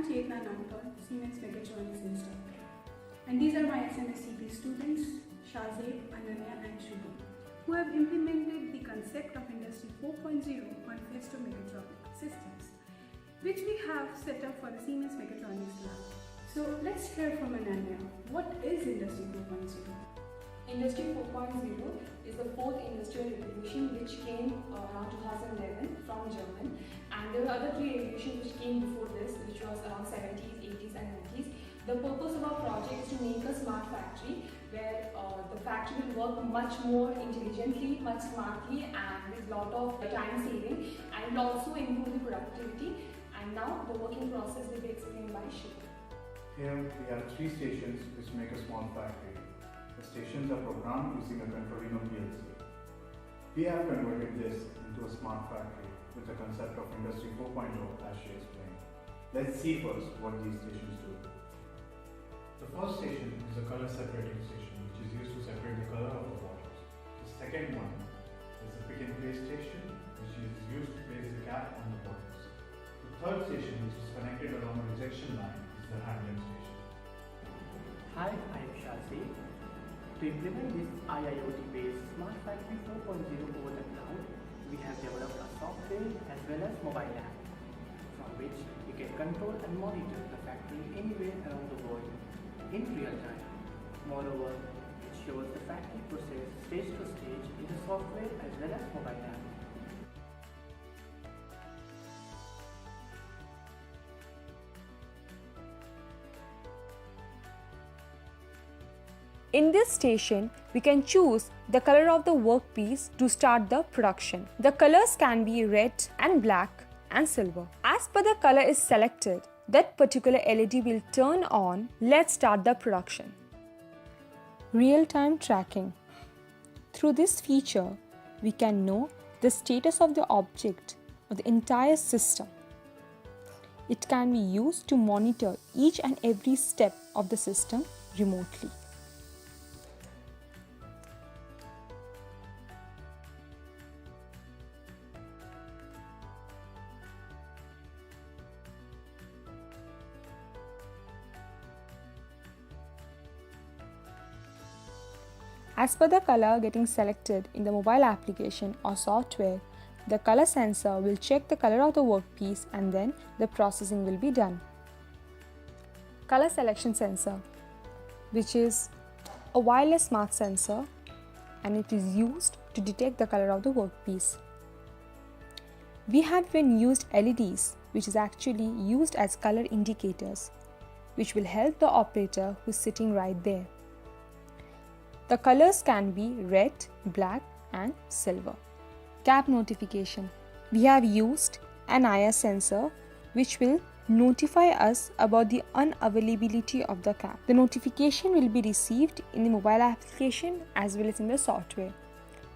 I'm Chetna Namkar, Siemens Mechatronics instructor. And these are my SMSCP students, Shazeb, Ananya and Shubham, who have implemented the concept of Industry 4.0 on Festo Mechatronics systems, which we have set up for the Siemens Mechatronics lab. So let's hear from Ananya. What is Industry 4.0? Industry 4.0 is the fourth industrial revolution which came around 2011 from Germany, and there were other three revolutions which came before this, which was around 70s, 80s and 90s. The purpose of our project is to make a smart factory where the factory will work much more intelligently, much smartly and with a lot of time saving, and will also improve the productivity. And now the working process will be explained by Shiv. Here we have three stations which make a small factory. The stations are programmed using a Controlino PLC. We have converted this into a smart factory with the concept of Industry 4.0 as she explained. Let's see first what these stations do. The first station is a color separating station which is used to separate the color of the bottles. The second one is the pick and place station which is used to place the cap on the bottles. The third station, which is connected along a rejection line, is the handling station. Hi, I am Shazeb. To implement this IIoT-based Smart Factory 4.0 over the cloud, we have developed a software as well as mobile app, from which we can control and monitor the factory anywhere around the world in real time. Moreover, it shows the factory process stage to stage in the software as well as mobile app. In this station, we can choose the color of the workpiece to start the production. The colors can be red and black and silver. As per the color is selected, that particular LED will turn on. Let's start the production. Real-time tracking. Through this feature, we can know the status of the object of the entire system. It can be used to monitor each and every step of the system remotely. As per the color getting selected in the mobile application or software, the color sensor will check the color of the workpiece and then the processing will be done. Color selection sensor, which is a wireless smart sensor, and it is used to detect the color of the workpiece. We have even used LEDs, which is actually used as color indicators, which will help the operator who is sitting right there. The colors can be red, black and silver. Cap notification. We have used an IR sensor which will notify us about the unavailability of the cap. The notification will be received in the mobile application as well as in the software.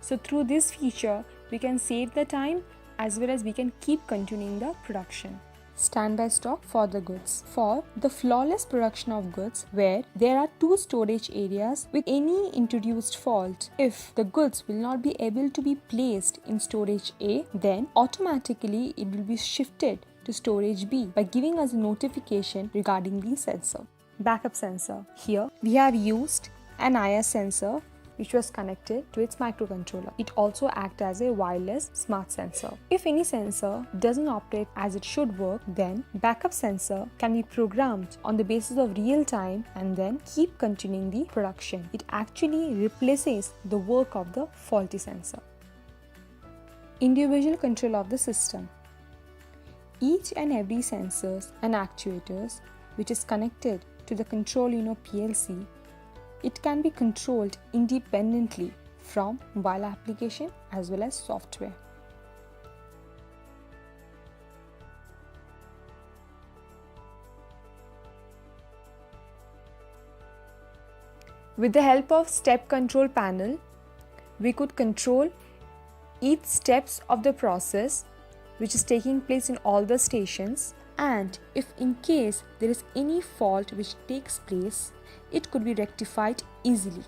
So through this feature, we can save the time as well as we can keep continuing the production. Standby stock for the goods. For the flawless production of goods where there are two storage areas with any introduced fault, if the goods will not be able to be placed in storage A, then automatically it will be shifted to storage B by giving us a notification regarding the sensor. Backup sensor. Here we have used an IR sensor which was connected to its microcontroller. It also acts as a wireless smart sensor. If any sensor doesn't operate as it should work, then backup sensor can be programmed on the basis of real time and then keep continuing the production. It actually replaces the work of the faulty sensor. Individual control of the system. Each and every sensors and actuators which is connected to the Controlino PLC, it can be controlled independently from mobile application as well as software. With the help of step control panel, we could control each steps of the process which is taking place in all the stations, and if in case there is any fault which takes place, it could be rectified easily.